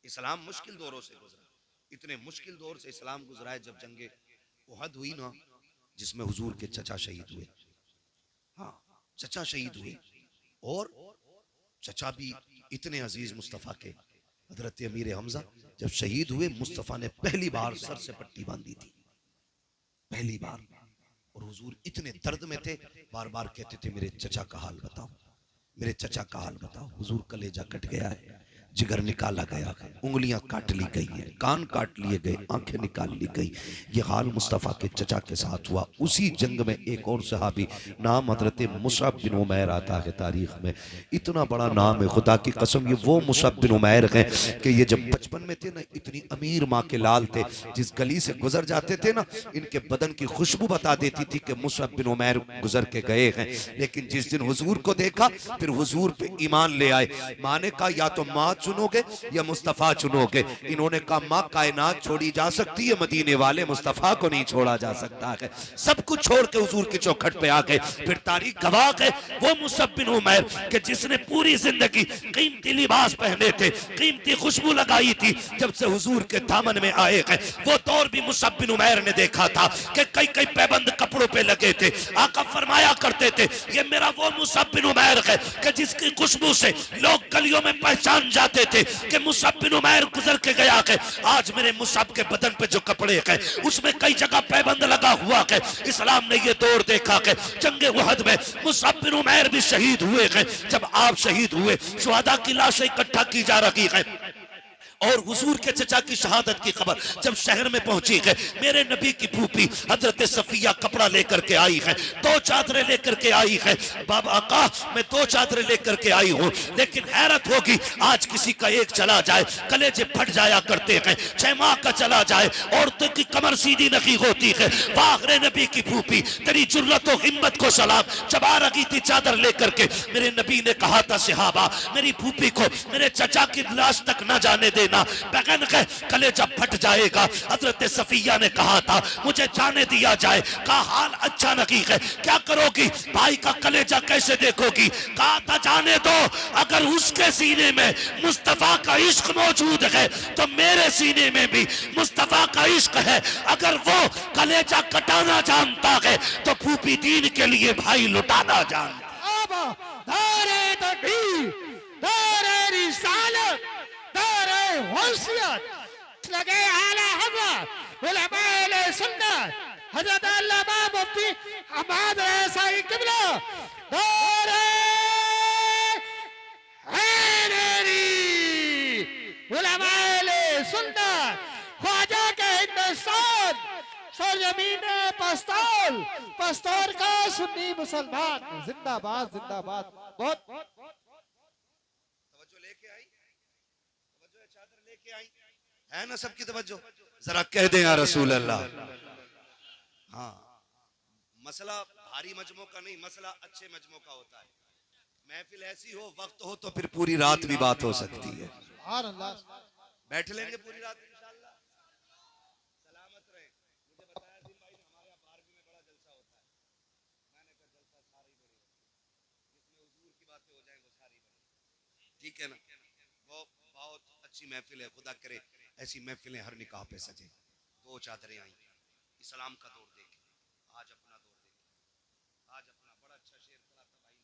इस्लाम मुश्किल दौरों से गुजरा, इतने मुश्किल दौर से इस्लाम गुजरा है। जब जंगे उहद हुई ना, जिसमें हुजूर के चचा शहीद हुए, हाँ चचा शहीद हुए, और चचा भी इतने अजीज मुस्तफ़ा के, हजरत अमीर हमजा जब शहीद हुए, मुस्तफ़ा ने पहली बार सर से पट्टी बांधी थी, पहली बार। और हुजूर इतने दर्द में थे, बार बार कहते थे मेरे चचा का हाल बताओ, मेरे चचा का हाल बताओ। हुजूर कलेजा कट गया है, जिगर निकाला गया है, उंगलियां काट ली गई हैं, कान काट लिए गए, आंखें निकाल ली गई। ये हाल मुस्तफ़ा के चचा के साथ हुआ। उसी जंग में एक और सहाबी, नाम हजरत मुसअब बिन उमैर आता है तारीख में, इतना बड़ा नाम है खुदा की कसम। ये वो मुसअब बिन उमैर हैं कि ये जब बचपन में थे ना, इतनी अमीर माँ के लाल थे, जिस गली से गुजर जाते थे ना, इनके बदन की खुशबू बता देती थी कि मुसअब बिन उमैर गुजर के गए हैं। लेकिन जिस दिन हुजूर को देखा, फिर हुजूर पे ईमान ले आए। माँ ने कहा या तो माँ चुनोगे या मुस्तफ़ा चुनोगे। इन्होंने कहा माँ कायनात छोड़ी जा सकती है, मदीने वाले मुस्तफ़ा को नहीं छोड़ा जा सकता है। सब कुछ छोड़ के हुजूर की चौखट पे आ गए। फिर तारीख गवाह है वो मुसअब बिन उमैर कि जिसने पूरी जिंदगी कीमती लिबास पहने थे, कीमती खुशबू लगाई थी, जब से हुजूर के दामन में आए हैं, वो दौर भी मुसअब बिन उमैर ने देखा था कि कई कई पैबंद कपड़ों पे लगे थे। आका फरमाया करते थे ये मेरा वो मुसअब बिन उमैर है कि जिसकी खुशबू से लोग गलियों में पहचान जाते थे कि मुसअब बिन उमैर गुजर के गया है। आज मेरे मुसअब के बदन पे जो कपड़े हैं, उसमें कई जगह पैबंद लगा हुआ है। इस्लाम ने ये दौर देखा है, जंगे उहद में मुसअब बिन उमैर भी शहीद हुए हैं। जब आप शहीद हुए, शुहदा की लाशें इकट्ठा की जा रही है, और हुजूर के चचा की शहादत की खबर जब शहर में पहुंची है, मेरे नबी की फूफी हजरत सफिया कपड़ा लेकर के आई है, 2 चादरें लेकर के आई है। बाबा आका मैं 2 चादरें लेकर के आई हूँ, लेकिन हैरत होगी आज किसी का एक चला जाए, कलेजे फट जाया करते हैं। 6 माह का चला जाए, औरतों की कमर सीधी नहीं होती है। वाह नबी की फूफी, तेरी जुर्रत और हिम्मत को सलाम। चबा रही थी चादर लेकर के, मेरे नबी ने कहा था सहाबा मेरी फूफी को मेरे चचा की लाश तक न जाने देना, बगन के कलेजा फट जाएगा। हजरत सफिया ने कहा था मुझे जाने दिया जाए। कहा हाल अच्छा नहीं है, क्या करोगी, भाई का कलेजा कैसे देखोगी। कहा था जाने दो, अगर उसके सीने में मुस्तफा का इश्क मौजूद है तो मेरे सीने में भी मुस्तफा का इश्क है। अगर वो कलेजा कटाना जानता है तो फूफी दीन के लिए भाई लुटाना जानता। लगे आला हज़रत उलमाए सुन्नत हज़रत अल्लामा मुफ्ती हमाद रसाई किबला दौरे हैदरी उलमाए सुन्नत ख्वाजा के हिंदुस्तान सरजमीन पस्तौल, पस्तौर का सुन्नी मुसलमान जिंदाबाद जिंदाबाद। बहुत तवज्जो लेके आई, तवज्जो चादर लेके आई है ना सबकी तवज्जो। जरा कह दें या रसूल अल्लाह। हाँ, मसला भारी मजमों का नहीं, मसला अच्छे मजमों का होता है। महफिल ऐसी हो, वक्त हो तो फिर पूरी रात भी बात हो सकती है। बैठ लेंगे पूरी रात इंशाअल्लाह। सलामत रहे। मुझे बताया दिन भाई ने हमारे यहाँ बारहवीं में बड़ा जलसा होता है। मैंने कहा जलसा सारी बड़ी होती है, जिसमें हुजूर की बातें हो जाएं वो सारी बड़ी, ठीक है ना। वो बहुत अच्छी महफिल है, खुदा करे ऐसी महफिलें हर निकाह पे सजे। 2 चादरें आई, इस्लाम का दौर देखे, आज अपना दौर देखे। आज अपना बड़ा अच्छा शेर पढ़ा था भाई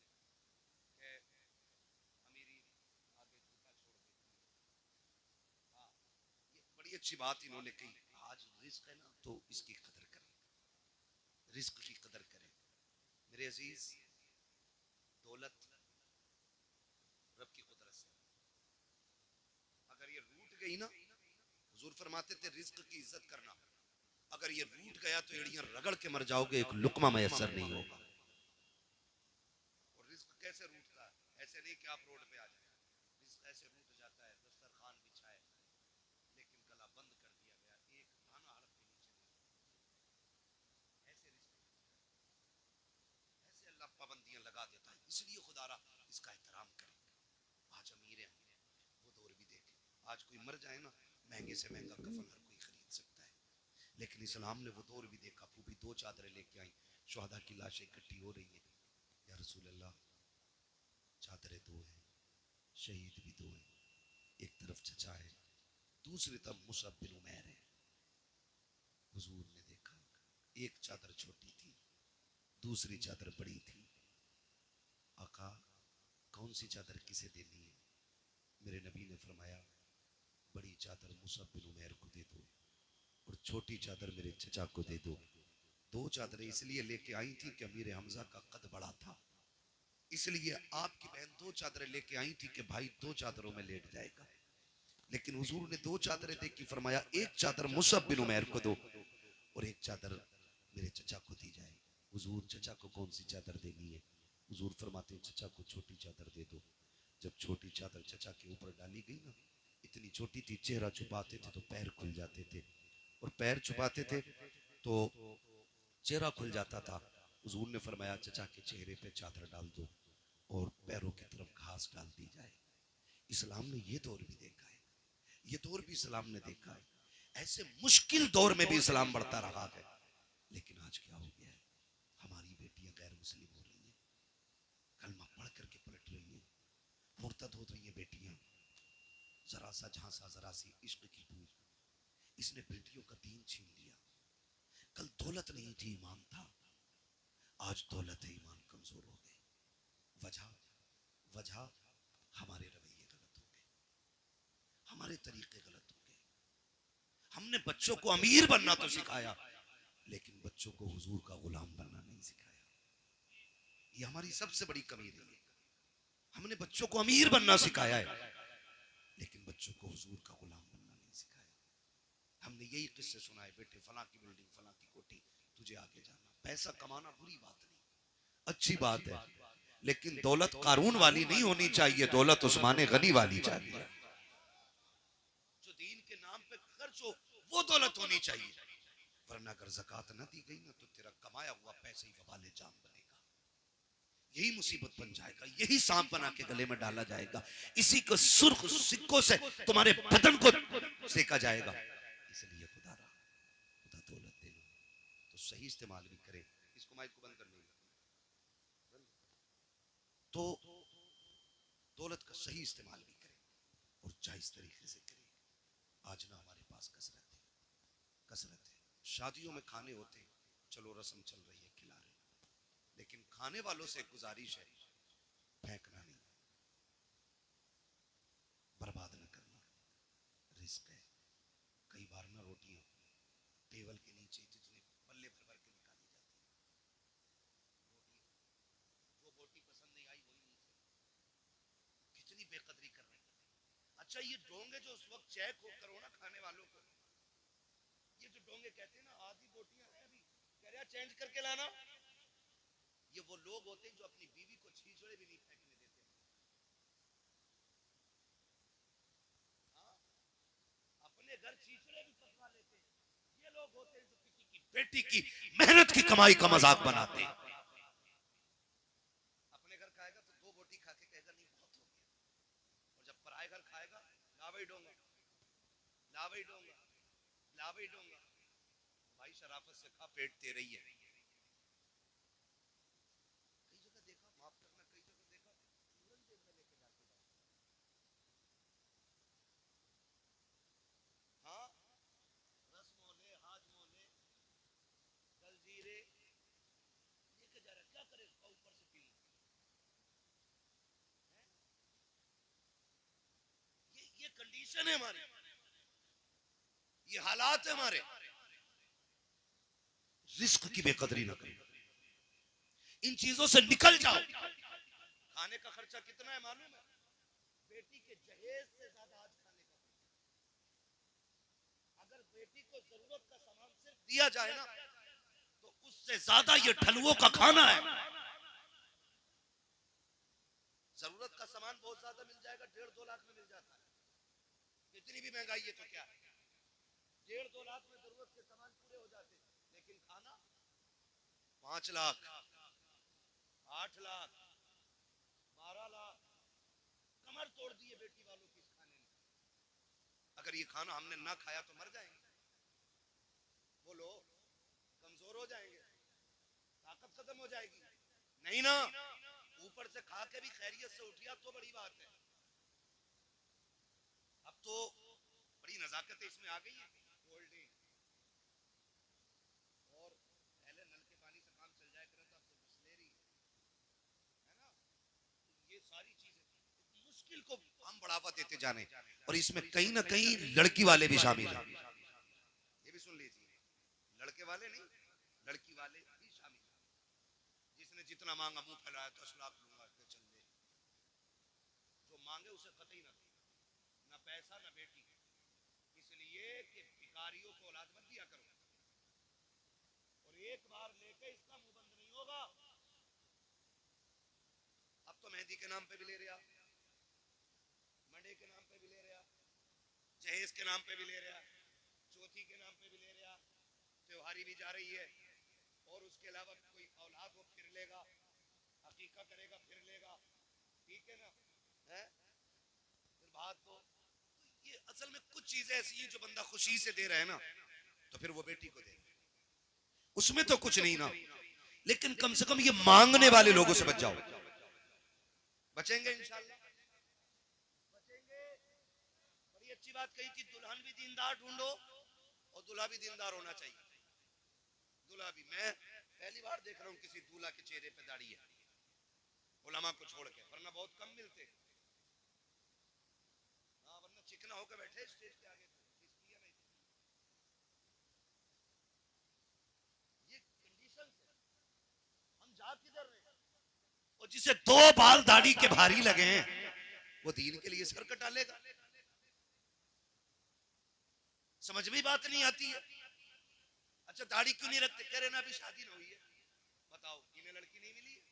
ने कि अमीरी आगे झुका छोड़ देती है। हाँ, ये बड़ी अच्छी बात इन्होंने कही। आज रिस्क है ना तो इसकी कदर करें, रिस्क की कदर करें मेरे अजीज। दौलत रब की कुदरत से, अगर ये रूठ गई ना, हुजूर फरमाते थे रिस्क की इज्जत करना, अगर ये रूठ गया तो एड़ियां रगड़ के मर जाओगे, एक लुकमा मैसर नहीं होगा। और रिस्क कैसे रूठता है, ऐसे नहीं कि आप रोड पे आ जाए, रिस्क ऐसे रूठ जाता है दस्तरखान बिछाए लेकिन गला बंद कर दिया गया, एक दाना हड़प के नीचे नहीं, ऐसे रिस्क, ऐसे अल्लाह पाबंदियां लगा देता है। इसलिए खुदारा इसका एहतराम करें। आज अमीर हैं, वो दौर भी देखें। आज कोई मर जाए ना, महंगे से महंगा कफन हर कोई खरीद सकता है, लेकिन इस्लाम ने वो दौर भी देखा। फूफी 2 चादरें लेके आई, शुहदा की लाशें इकट्ठी हो रही हैं। या रसूल अल्लाह, चादरें 2 हैं, शहीद भी 2 हैं, एक तरफ चचा है, दूसरी तरफ मुसअब बिन उमैर है। हुजूर ने देखा एक चादर छोटी थी, दूसरी चादर बड़ी थी। आका कौन सी चादर किसे देनी है? मेरे नबी ने फरमाया बड़ी चादर मुसअब बिन उमैर को दे दो और छोटी चादर मेरे चचा को दे दो। दो चादरें इसलिए लेके आई थी कि अमीर हमजा का कद बड़ा था, इसलिए आपकी बहन दो चादरें लेके आई थी कि भाई दो चादरों में लेट जाएगा। लेकिन हुजूर ने दो चादरें देख के फरमाया एक चादर मुसअब बिन उमैर को दो और एक चादर मेरे चचा को दी जाए। हुजूर चचा को कौन सी चादर देनी है? हुजूर फरमाते हैं चचा को छोटी चादर दे दो। जब छोटी चादर चचा के ऊपर डाली गई ना, इतनी छोटी थी, चेहरा छुपाते थे तो पैर खुल जाते थे और पैर छुपाते थे तो चेहरा खुल जाता था। हुजूर ने फरमाया चचा के चेहरे पे चादर डाल दो और पैरों की तरफ घास डाल दी जाए। इस्लाम ने ये दौर भी देखा है, ये दौर भी इस्लाम ने देखा है। ऐसे मुश्किल दौर में भी इस्लाम बढ़ता रहा है। लेकिन आज क्या हो गया है? हमारी बेटियां गैर मुस्लिम हो रही हैं, कलमा पढ़ करके पलट रही हैं, मुर्तद हो रही हैं बेटियां। जरा सा झांसा, जरा सी इश्क की बूंद, इसने बेटियों का दीन छीन लिया। कल दौलत नहीं थी, ईमान था, आज दौलत है, ईमान कमजोर हो गए। वजह वजह हमारे रवैये गलत हो गए, हमारे तरीके गलत हो गए। हमने बच्चों को अमीर बनना तो सिखाया, लेकिन बच्चों को हुजूर का गुलाम बनना नहीं सिखाया। ये हमारी सबसे बड़ी कमी रही है। हमने बच्चों को अमीर बनना सिखाया है, लेकिन बच्चों को हुजूर का गुलाम बनना नहीं सिखाया। हमने यही किस्से सुनाए, बेटे फलां की बिल्डिंग, फलां की कोठी, तुझे आगे जाना। पैसा कमाना बुरी बात नहीं, अच्छी बात है, लेकिन दौलत कारून वाली नहीं होनी चाहिए, दौलत उस्मान गनी वाली चाहिए। जो दीन के नाम पे खर्च हो वो दौलत होनी चाहिए, वरना अगर ज़कात न दी गई ना तो तेरा कमाया हुआ पैसा ही वबाले जाम बनेगा। यही मुसीबत बन जाएगा, यही सांप बना के गले में डाला जाएगा, इसी को सुर्ख सिक्कों से तुम्हारे बदन को सेका जाएगा। इसलिए खुदा दौलत देना तो सही इस्तेमाल भी करे। इसको माइक को बंद कर लीजिए। तो दौलत का सही इस्तेमाल भी करे और जायज तरीके से करे। आज ना हमारे पास कसरत है, कसरत है। शादियों में खाने होते, चलो रस्म चल रही है, खिला रहे, लेकिन खाने वालों से गुजारिश है फेंकना नहीं, बर्बाद न करना, रिस्क है। कई बार ना रोटियां टेबल के नीचे जितने पल्ले भर भर के निकाली जाती है, रोटी जो बोटी पसंद नहीं आई वही नहीं, कितनी बेकदरी कर रहे हैं। अच्छा ये डोंगे जो उस वक्त चेक करो ना खाने वालों को, ये जो डोंगे कहते हैं ना, आधी बोटियां हैं अभी, कह रहा चेंज करके लाना, ये वो लोग होते हैं जो अपनी बीवी को छीछड़े भी नहीं फेंकने देते। हाँ? अपने घर छीछड़े भी पकवा लेते हैं। ये लोग होते हैं जो किसी की बेटी की मेहनत की कमाई का मजाक बनाते हैं। अपने घर खाएगा तो दो बोटी खा के कहेगा नहीं बहुत हो गया, और जब पराए घर खाएगा लावई डोंगा, लावई डोंगा, लावई डोंगा। भाई शराफत से खा, पेट तेरे ही है। ये कंडीशन है हमारी, ये हालात है हमारे। रिस्क की बेकदरी ना करो, इन चीजों से निकल जाओ। खाने का खर्चा कितना है मालूम है? बेटी के जहेज से ज्यादा आज खाने का खर्चा। अगर बेटी को जरूरत का सामान सिर्फ दिया जाए ना, तो उससे ज्यादा ये ठलुओं का खाना है। जरूरत का सामान बहुत ज्यादा मिल जाएगा, 1.5-2 लाख में मिल जाता है। इतनी भी महंगाई है तो क्या है, 1.5-2 लाख में जरूरत के सामान पूरे हो जाते, लेकिन खाना 5 लाख, 8 लाख, 12 लाख, कमर तोड़ दी है बेटी वालों की इस खाने ने। अगर ये खाना हमने ना खाया तो मर जाएंगे, बोलो कमजोर हो जाएंगे, ताकत खत्म हो जाएगी। नहीं ना, ऊपर से खा के भी खैरियत से उठिया तो बड़ी बात है। अब तो बड़ी नजाकत ताकत इसमें आ गई है, होल्डिंग, और पहले नल के पानी से काम चल जाया करे तो अब तो बिस्लेरी है ना। ये सारी चीजें मुश्किल को हम बढ़ावा देते जाने, और इसमें कहीं ना कहीं लड़की वाले भी शामिल हैं। ये भी सुन लीजिए, लड़के वाले नहीं, लड़की वाले भी शामिल हैं। जिसने जितना मांगा मुंह फैलाया 10 लाख लूंगा तो चल दे, जो मांगे उसे कतई ना दे, ना पैसा ना बेटी, इसलिए कि भिखारियों को औलाद मत दिया करो, और एक बार लेके इसका मुंह बंद नहीं होगा। अब तो मेहंदी के नाम पे भी ले रहा, मंडे के नाम पे भी ले रहा, जहेज के नाम पे भी ले रहा, चौथी के नाम पे भी ले रहा, त्योहारी भी जा रही है, और उसके अलावा कोई औलाद हो फिर लेगा, हकीका करेगा फिर लेगा, ठीक है ना है? फिर बात तो ये असल में कुछ चीजें ऐसी हैं जो बंदा खुशी से दे रहा है ना, तो फिर वो बेटी को दे, उसमें तो कुछ नहीं ना, लेकिन कम से कम ये मांगने वाले लोगों से बच जाओ। बचेंगे इंशाल्लाह, बचेंगे। बड़ी अच्छी बात कही थी, दुल्हन भी दीनदार ढूंढो और दूल्हा भी दीनदार होना चाहिए। दूल्हा भी, मैं पहली बार देख रहा हूँ किसी दूल्हा के चेहरे पे दाढ़ी है, उलमा को छोड़ के, वरना बहुत कम मिलते। हाँ, वरना चिकना होकर बैठे स्टेज के आगे, इसलिए नहीं। ये कंडीशन है, हम जा किधर रहे हैं? और जिसे 2 बाल दाढ़ी के भारी लगे हैं वो दीन के लिए सर कटा लेगा। समझ में बात नहीं आती है। अच्छा, दाढ़ी क्यों नहीं रखते? कह रहे ना अभी शादी ना हुई है। बताओ, इन्हें लड़की नहीं मिली है,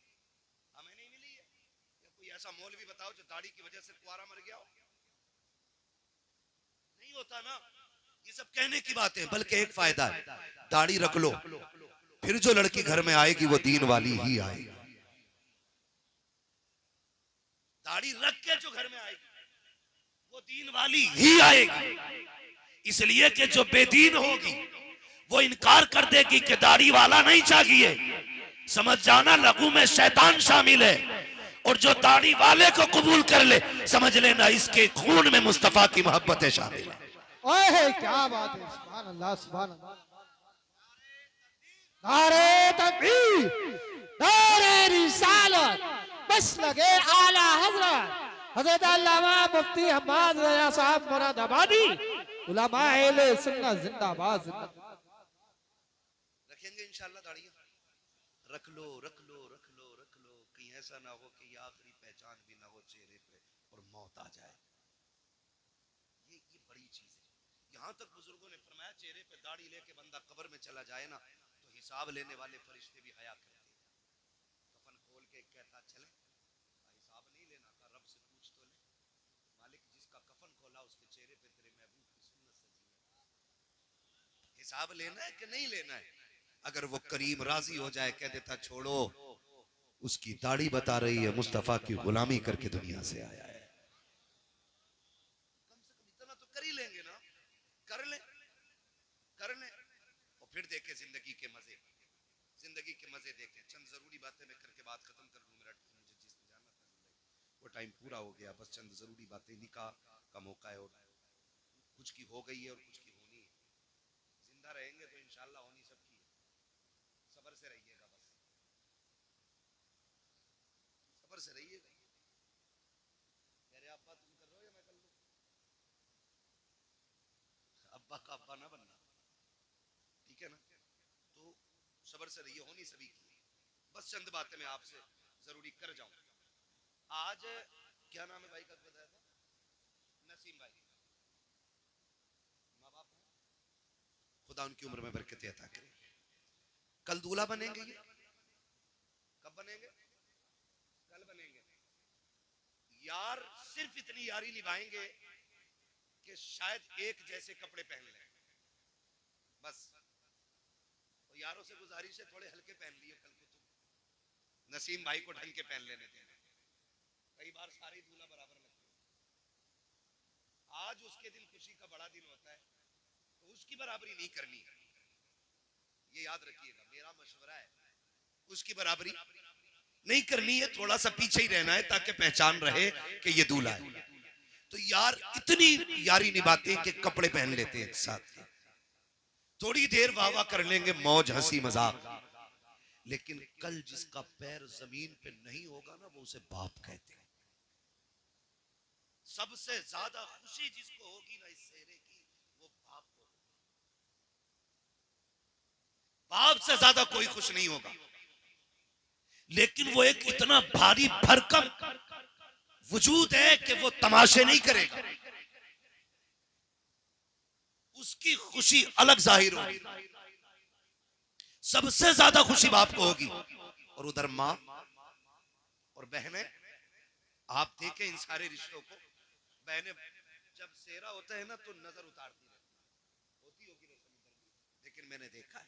हमें नहीं मिली है, या कोई ऐसा मौलवी बताओ जो दाढ़ी की वजह से कुआरा मर गया हो? नहीं होता ना। ये सब कहने की बात है, बल्कि एक फायदा है, दाढ़ी रख लो, फिर जो लड़की घर में आएगी वो दीन वाली ही आएगी। दाढ़ी रख के जो घर में आएगी वो दीन वाली ही आएगी, इसलिए कि जो बेदीन होगी वो इनकार कर देगी कि दाढ़ी वाला नहीं चाहिए। समझ जाना, लघु में शैतान शामिल है, और जो दाढ़ी वाले को कबूल कर ले, समझ लेना इसके खून में मुस्तफा की मोहब्बतें शामिल है। ओए क्या बात है, सुभान अल्लाह, सुभान अल्लाह। नारे तकबीर, नारे रिसालत, बस लगे आला हजरत अल्लामा मुफ्ती हम्माद रजा साहब मुरादाबादी, उलमा अहले सुन्नत जिंदाबाद, जिंदाबाद। रखेंगे इंशाल्लाह दाढ़ी, रख लो रख लो रख लो रख लो, कहीं ऐसा ना हो कि ये आखिरी पहचान भी ना हो चेहरे पे और मौत आ जाए। ये बड़ी चीज है। यहाँ तक बुजुर्गों ने फरमाया, चेहरे पे दाढ़ी लेके बंदा कब्र में चला जाए ना, तो हिसाब लेने वाले फरिश्ते भी हया करते हैं। कफन खोल के कहता चले, हिसाब नहीं लेना था, रब से पूछ तो ले, मालिक जिसका कफन खोला उसके चेहरे पे तेरे महबूब की सुन्नत सजी है, हिसाब लेना है कि नहीं लेना है? अगर वो करीम राजी हो जाए, कह देता छोड़ो, उसकी दाढ़ी बता रही है मुस्तफा की गुलामी करके दुनिया से आया है। कम से कम इतना तो कर ही लेंगे ना, कर ले और फिर देखे जिंदगी के मजे, जिंदगी के मजे देखें। चंद जरूरी बातें मैं करके बात खत्म कर लूं, मेरा मुझे जिसमें जाना था जिंदगी, वो टाइम पूरा हो गया। बस चंद जरूरी बातें, निकाह का मौका है और कुछ की हो गई है और कुछ की होनी है। जिंदा रहेंगे तो इंशाल्लाह होनी सबकी है। सब्र से रहिएगा, बस सब्र से रहिएगा। मेरे अब्बा तुम कर रहे हो या मैं कर लूं? अब्बा का अब्बा ना बनना, ठीक है ना? तो सब्र से रहिए, होनी सभी की। बस चंद बातें मैं आपसे जरूरी कर जाऊं। आज क्या नाम है भाई का बताया था? नसीम भाई। माँ बाप खुदा उनकी उम्र में बरकत अता करे। कल दूल्हा बनेंगे, ये कब बनेंगे? कल बनेंगे। यार सिर्फ इतनी यारी निभाएंगे कि शायद एक जैसे कपड़े पहन लें, बस। तो यारों से गुजारिश है, थोड़े हल्के पहन लिए कल को तुम, नसीम भाई को ढंग के पहन लेने देना। कई बार सारे दूल्हा बराबर लगते हैं। आज उसके दिन खुशी का बड़ा दिन होता है, तो उसकी बराबरी नहीं करनी है, ये याद रखिएगा, मेरा मशवरा है। उसकी बराबरी नहीं करनी है, थोड़ा सा पीछे ही रहना है ताकि पहचान रहे कि ये दूल्हा है। तो यार इतनी यारी निभाते हैं कि कपड़े पहन लेते हैं एक साथ, थोड़ी देर वाह वाह कर लेंगे, मौज हंसी मजाक, लेकिन कल जिसका पैर जमीन पे नहीं होगा ना, वो उसे बाप कहते हैं। सबसे ज्यादा खुशी जिसको होगी ना इस सेहरे की, वो बाप को। बाप से ज्यादा कोई खुश नहीं होगा, लेकिन वो एक इतना भारी भरकम वजूद है कि वो तमाशे नहीं करेगा, उसकी खुशी अलग जाहिर होगी। सबसे ज्यादा खुशी बाप को होगी, और उधर माँ और बहनें। आप देखें इन सारे रिश्तों को, बहनें जब सेहरा होता है ना तो नजर उतारती होती होगी नहीं, लेकिन मैंने देखा है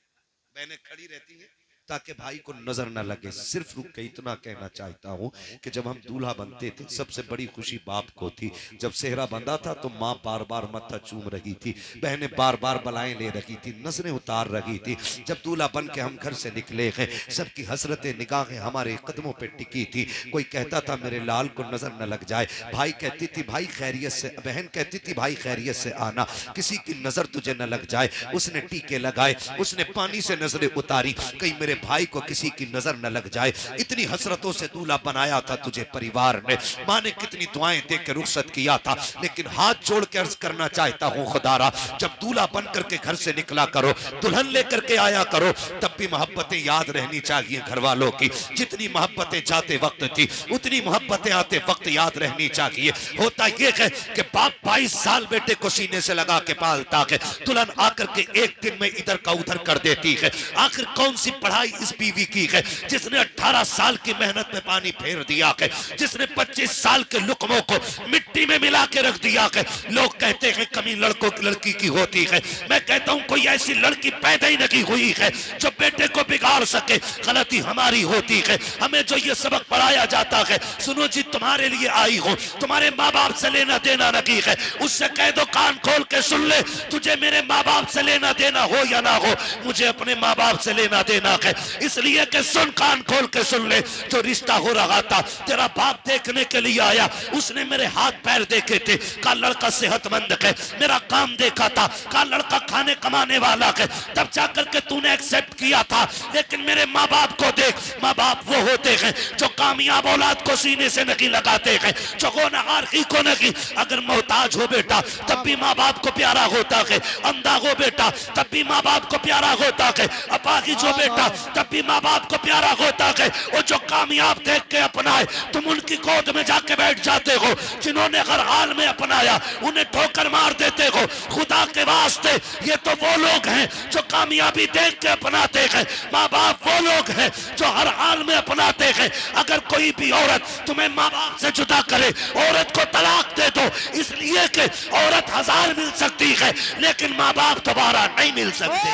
बहनें खड़ी रहती हैं ताकि भाई को नजर ना लगे। सिर्फ रुक के इतना कहना चाहता हूं कि जब हम दूल्हा बनते थे सबसे बड़ी खुशी बाप को थी। जब सेहरा बंधा था तो माँ बार बार मत्था चूम रही थी, बहनें बार बार बलाएं ले रही थी, नजरें उतार रही थी। जब दूल्हा बन के हम घर से निकले हैं, सबकी हसरतें निगाहें हमारे कदमों पे टिकी थी। कोई कहता था मेरे लाल को नजर न लग जाए, भाई कहती थी भाई खैरियत से, बहन कहती थी भाई खैरियत से आना, किसी की नजर तुझे न लग जाए। उसने टीके लगाए, उसने पानी से नजरें उतारी, कहीं मेरे भाई को किसी की नजर न लग जाए। इतनी हसरतों से दूल्हा बनाया था तुझे परिवार ने, माँ ने कितनी दुआएं दे के रुखसत किया था। लेकिन हाथ जोड़ के अर्ज करना चाहता हूँ खुदारा, जब दूल्हा बन करके घर से निकला करो, दुल्हन लेकर के आया करो, तब भी मोहब्बतें याद रहनी चाहिए घर वालों की। जितनी मोहब्बतें जाते वक्त थी उतनी मोहब्बतें आते वक्त याद रहनी चाहिए। होता यह है कि बाप 22 साल बेटे को सीने से लगा के पालता है, दुल्हन आकर के एक दिन में इधर का उधर कर देती है। आखिर कौन सी पढ़ाई इस बीवी की है जिसने 18 साल की मेहनत में पानी फेर दिया है, जिसने 25 साल के लुकमों को मिट्टी में मिला के रख दिया है। लोग कहते हैं कमी लड़कों की लड़की की होती है, मैं कहता हूं कोई ऐसी लड़की पैदा ही नहीं हुई है जो बेटे को बिगाड़ सके। गलती हमारी होती है, हमें जो ये सबक पढ़ाया जाता है, सुनो जी तुम्हारे लिए आई हो, तुम्हारे माँ बाप से लेना देना नहीं है, उससे कह दो कान खोल के सुन ले, तुझे मेरे माँ बाप से लेना देना हो या ना हो, मुझे अपने माँ बाप से लेना देना है। इसलिए कि सुन, कान खोल के सुन ले, जो रिश्ता हो रहा था तेरा बाप देखने के लिए आया, उसने मेरे हाथ पैर देखे थे, का लड़का सेहतमंद है, मेरा काम देखा था, का लड़का खाने कमाने वाला है, तब जाकर के तूने एक्सेप्ट किया था। लेकिन मेरे माँ बाप को देख, माँ बाप वो होते हैं जो कामयाब औलाद को सीने से नहीं लगाते हैं, जो गुनहगार को नहीं। अगर मोहताज हो बेटा तब भी माँ बाप को प्यारा होता है, अंधा हो बेटा तब भी माँ बाप को प्यारा होता है, अपाहिज हो बेटा तब भी माँ बाप को प्यारा होता है। और जो कामयाब देख के अपनाए तुम उनकी गोद में जाके बैठ जाते हो, जिन्होंने हर हाल में अपनाया उन्हें ठोकर मार देते हो। खुदा के वास्ते ये तो वो लोग हैं जो कामयाबी देख के अपनाते हैं, माँ बाप वो लोग हैं जो हर हाल में अपनाते हैं। अगर कोई भी औरत तुम्हें माँ बाप से जुदा करे, औरत को तलाक दे दो, इसलिए कि औरत 1000 मिल सकती है लेकिन माँ बाप दोबारा नहीं मिल सकते।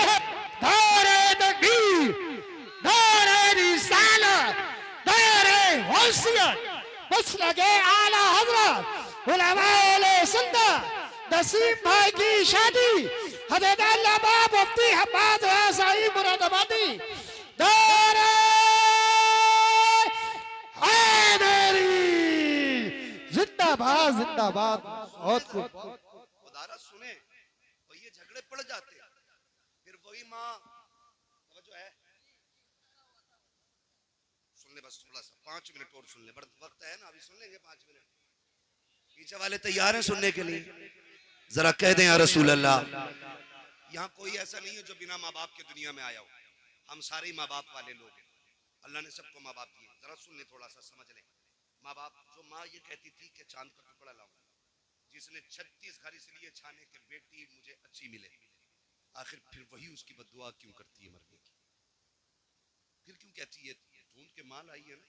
नारे तकबीर, नारे रिसालत, नारे हुस्सियत, मसलके आला हज़रत उलमाए सुन्नत नसीम भाई की शादी हज़रत अल्लामा मुफ्ती हम्माद साहिब मुरादाबादी। नारे हैदरी, जिंदाबाद जिंदाबाद। बहुत खूब। खुदारा सुने, और ये झगड़े पड़ जाते, फिर वही माँ जो है, सुन ले बस थोड़ा सा 5 मिनट और सुन ले, बड़ा वक्त है ना, अभी सुन लेंगे 5 मिनट। पीछे वाले तैयार हैं सुनने के लिए? जरा कह दें या रसूल अल्लाह। यहाँ कोई ऐसा नहीं है जो बिना माँ बाप के दुनिया में आया हो, हम सारे माँ बाप वाले लोग हैं, अल्लाह ने सबको माँ बाप दिए। जरा सुन ले, थोड़ा सा समझ ले। माँ बाप, जो माँ ये कहती थी कि चांद का टुकड़ा लाऊं, जिसने 36 घर इसलिए छाने के बेटी मुझे अच्छी मिले, आखिर फिर वही उसकी बद्दुआ क्यों करती है मरने की? फिर क्यों कहती है ढूंढ के माँ लाई है ना,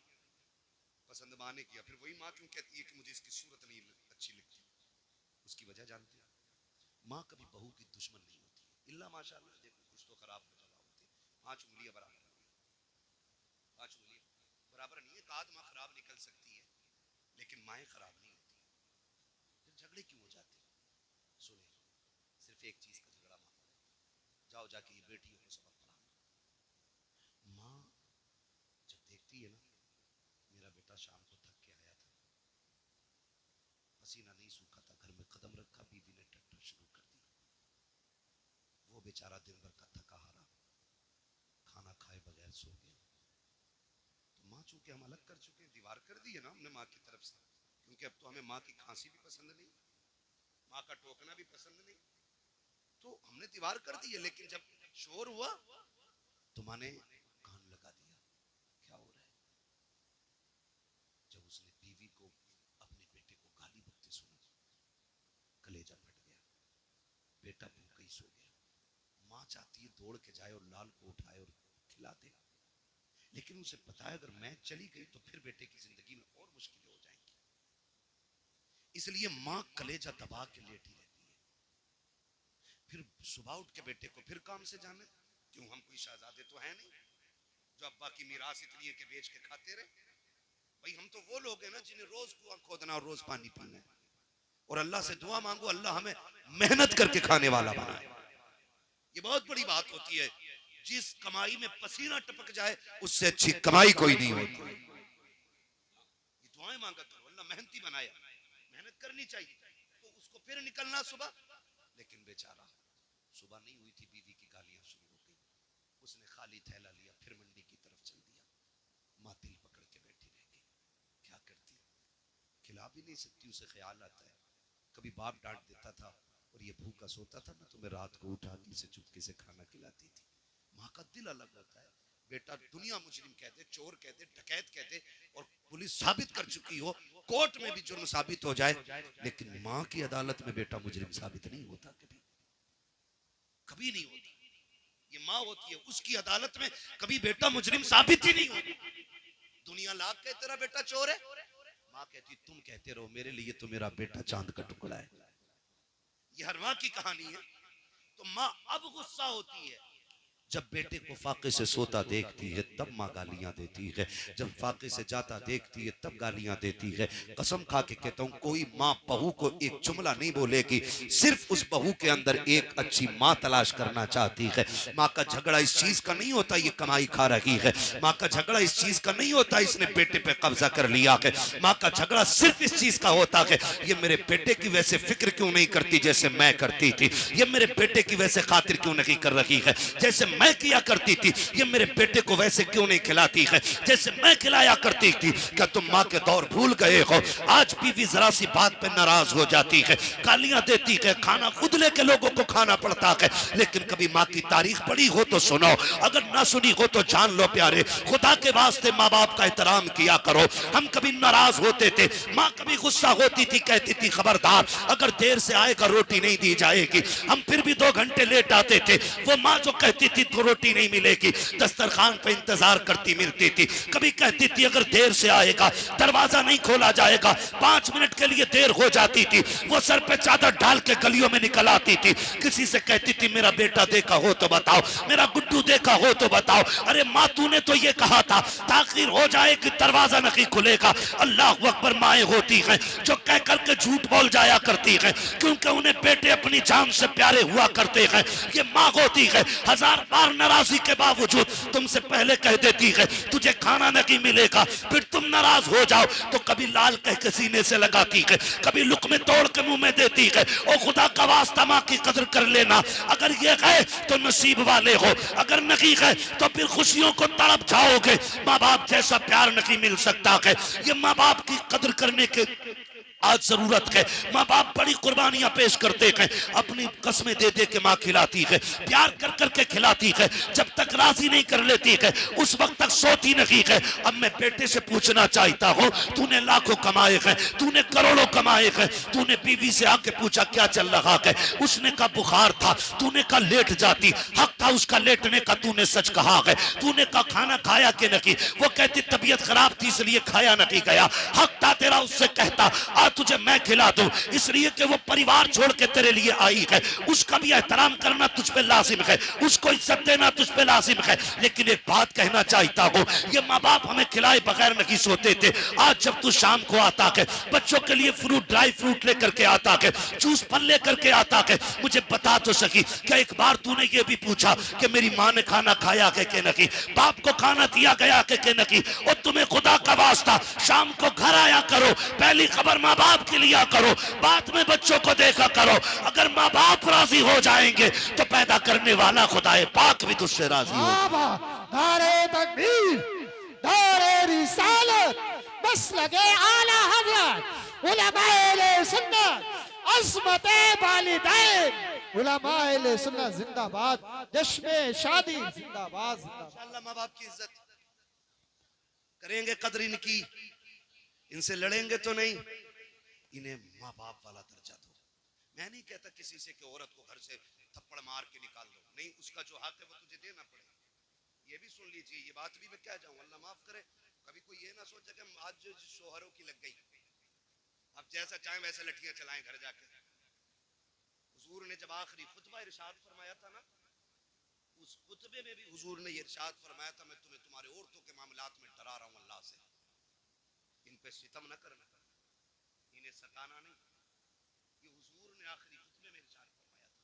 पसंद माँ ने किया, फिर वही माँ क्यों कहती है कि मुझे इसकी सूरत नहीं अच्छी लगती? उसकी वजह जानते हो? माँ कभी बहू की दुश्मन नहीं होती, इल्ला माशाअल्लाह। देखो कुछ तो खराब हो जाता होते, 5 उंगलियां बराबर नहीं है, 5 उंगलियां बराबर नहीं है, एक माँ खराब निकल सकती है लेकिन माएँ खराब नहीं होती। फिर झगड़े क्यों हो जाते? सुने, सिर्फ एक चीज का झगड़ा माँ, जाओ जाके ये बेटियों को सबक पढ़ाओ। माँ जब देखती है ना, मेरा बेटा शाम को थक के आया था, पसीना नहीं सूखा था रखा, बीवी ने टट्टर शुरू कर दिया। वो बेचारा दिन भर का थका हारा खाना खाए बगैर सो गया। तो माँ चूंकि हम अलग कर चुके हैं, दीवार कर दी है ना हमने माँ की तरफ से, क्योंकि अब तो हमें माँ की खांसी भी पसंद नहीं, माँ का टोकना भी पसंद नहीं, तो हमने दीवार कर दी है। लेकिन जब शोर हुआ तो माँ ने कान लगा दिया, क्या हो रहा है। जब उसने बीवी को, अपने बेटे को गाली बकते सुना, कलेजा फट गया, बेटा भूखा ही सो गया। माँ चाहती है दौड़ के जाए और लाल को उठाए और खिला दे, लेकिन उसे पता है अगर मैं चली गई तो फिर बेटे की जिंदगी में और मुश्किलें हो जाएंगी। इसलिए माँ कलेजा दबा के लेटी रहती है। फिर सुबह उठ के बेटे को फिर काम से जाने, क्यों हम कोई शहजादे तो है नहीं जो अब्बा की मीरास इतनी है कि बेच के खाते रहे। भाई हम तो वो लोग हैं ना जिन्हें रोज कुआं खोदना और रोज पानी पीना है, और अल्लाह से दुआ मांगो अल्लाह हमें मेहनत करके खाने वाला बनाए। ये बहुत बड़ी बात होती है। जिस कमाई में पसीना टपक जाए उससे अच्छी कमाई कोई नहीं होती। ये दुआएं मांगा करो, अल्लाह मेहनती बनाया, मेहनत करनी चाहिए। तो उसको फिर निकलना सुबह, लेकिन बेचारा सुबह नहीं हुई थी, बीवी की गालियां शुरू हो गई। उसने खाली थैला लिया, फिर मंडी की तरफ चल दिया। माँ तिल पकड़ के बैठी रह गई, क्या करती, खिला भी नहीं सकती। उसे ख्याल आता है कभी बाप डांट देता था और ये भूखा सोता था ना, तो मैं रात को उठा के इसे चुपके से खाना खिलाती थी। माँ का दिल अलग होता है। बेटा दुनिया मुजरिम कह दे, चोर कह दे, डकैत कह दे, और पुलिस साबित कर चुकी हो, कोर्ट में भी जुर्म साबित हो जाए, लेकिन माँ की अदालत में बेटा मुजरिम साबित नहीं होता, कभी कभी नहीं होता। ये माँ होती है, उसकी अदालत में कभी बेटा मुजरिम साबित ही नहीं होता। दुनिया लाख कहे तेरा बेटा चोर है, माँ कहती तुम कहते रहो, मेरे लिए तो मेरा बेटा चांद का टुकड़ा है। ये हर माँ की कहानी है। तो माँ अब गुस्सा होती है जब बेटे को फाके से सोता देखती है, तब माँ गालियां देती है। जब फाके से जाता देखती है तब गालियां देती है। कसम खा के कहता हूँ कोई माँ बहू को एक जुमला नहीं बोलेगी, सिर्फ उस बहू के अंदर एक अच्छी माँ तलाश करना चाहती है। माँ का झगड़ा इस चीज का नहीं होता ये कमाई खा रही है, माँ का झगड़ा इस चीज का नहीं होता इसने बेटे पे कब्जा कर लिया है। माँ का झगड़ा सिर्फ इस चीज का होता है ये मेरे बेटे की वैसे फिक्र क्यों नहीं करती जैसे मैं करती थी, ये मेरे बेटे की वैसे खातिर क्यों नहीं कर रही है जैसे मैं किया करती थी, ये मेरे बेटे को वैसे क्यों नहीं खिलाती है जैसे मैं खिलाया करती थी। क्या तुम माँ के दौर भूल गए हो? आज बीवी जरा सी बात पे नाराज हो जाती है, गालियां देती है, खाना खुद लेके लोगों को खाना पड़ता है। लेकिन कभी माँ की तारीफ पढ़ी हो तो सुनो, अगर ना सुनी हो तो जान लो प्यारे, खुदा के वास्ते माँ बाप का एहतराम किया करो। हम कभी नाराज होते थे, माँ कभी गुस्सा होती थी, कहती थी खबरदार अगर देर से आएगा रोटी नहीं दी जाएगी। हम फिर भी 2 घंटे लेट आते थे, वो माँ जो कहती थी तो रोटी नहीं मिलेगी, दस्तरखान पे इंतजार करती मिलती थी। कभी कहती थी अगर देर से आएगा दरवाजा नहीं खोला जाएगा, 5 मिनट के लिए देर हो जाती थी, वो सर पे चादर डाल के गलियों में निकल आती थी। किसी से कहती थी मेरा बेटा देखा हो तो बताओ, मेरा गुड्डू देखा हो तो बताओ। अरे माँ तूने तो ये कहा था ताखिर हो जाएगी दरवाजा नहीं खुलेगा। अल्लाह अकबर माएँ होती हैं जो कह करके झूठ बोल जाया करती हैं, क्योंकि उन्हें बेटे अपनी जान से प्यारे हुआ करते हैं। ये माँ होती है 1000 बार नाराजगी के बावजूद तुमसे पहले कह देती है तुझे खाना नहीं मिलेगा, फिर तुम नाराज हो जाओ तो कभी लाल कह के सीने से लगाती है, कभी लुकमे तोड़ के मुंह में देती है। ओ खुदा का वास्ता माँ की कदर कर लेना, अगर ये है तो नसीब वाले हो, अगर नहीं है तो फिर खुशियों को तड़प जाओगे। माँ बाप जैसा प्यार नहीं मिल सकता है। ये माँ बाप की कदर करने के आज जरूरत है। माँ बाप बड़ी कुर्बानियां पेश करते हैं, अपनी कसमें दे दे के माँ खिलाती है, प्यार कर करके खिलाती है, जब तक राजी नहीं कर लेती है उस वक्त तक सोती नहीं है। अब मैं बेटे से पूछना चाहता हूँ, तूने लाखों कमाए हैं, तूने करोड़ों कमाए हैं, तूने बीवी से आके पूछा क्या चल रहा है? उसने कहा बुखार था, तूने कहा लेट जाती, हक था उसका लेटने का, तूने सच कहा है। तूने कहा खाना खाया कि नहीं, वो कहती तबीयत खराब थी इसलिए खाया नहीं गया, हक था तेरा उससे कहता तुझे मैं खिला दूं, इसलिए कि वो परिवार छोड़ के तेरे लिए आई है, उसका भी एहतराम करना तुझ पे लाजिम है, उसको इज्जत देना तुझ पे लाजिम है। लेकिन एक बात कहना चाहता हूँ, ये माँ बाप हमें खिलाए बगैर नहीं सोते थे। आज जब तू शाम को आता है बच्चों के लिए फ्रूट, ड्राई फ्रूट लेकर के आता है, जूस फल लेकर के आता है, मुझे बता तो सकी क्या एक बार तूने ये भी पूछा कि मेरी माँ ने खाना खाया है कि नहीं, बाप को खाना दिया गया है कि नहीं? और तुम्हें खुदा का वास्ता शाम को घर आया करो, पहली खबर माँ बाप बाप के लिया करो, बाद में बच्चों को देखा करो। अगर माँ बाप राजी हो जाएंगे तो पैदा करने वाला खुदाए पाक भी तुझसे राजी हो। नारे तकबीर, नारे रिसालत, बस लगे आला हजरत उलमाए सुन्नत, अज़मते वालिदैन, उलमाए सुन्नत जिंदाबाद, जश्न शादी जिंदाबाद जिंदाबाद। इंशाअल्लाह माँ बाप की इज्जत करेंगे, कदर इनकी, इनसे लड़ेंगे तो नहीं, इन्हें माँ बाप वाला दर्जा दो। मैं नहीं कहता किसी से कि औरत को घर से थप्पड़ मार के निकाल दो, नहीं, उसका जो हक है वो तुझे देना पड़ेगा। ये भी सुन लीजिए, ये बात भी मैं क्या जाऊं, अल्लाह माफ करे, कभी कोई ये ना सोचे कि आज जो शोहरों की लग गई, अब जैसा चाहे वैसे लठियां चलाएं घर जाके। हुजूर ने जब आखिरी खुतबा इरशाद फरमाया था ना, उस खुतबे में भी हुजूर ने ये इरशाद फरमाया था, मैं तुम्हें तुम्हारे औरतों के मामलात में डरा रहा हूं अल्लाह से, इन पे सितम न करना, इन्हें सताना नहीं। ये हुजूर ने आखिरी खुतबे में इरशाद फरमाया था।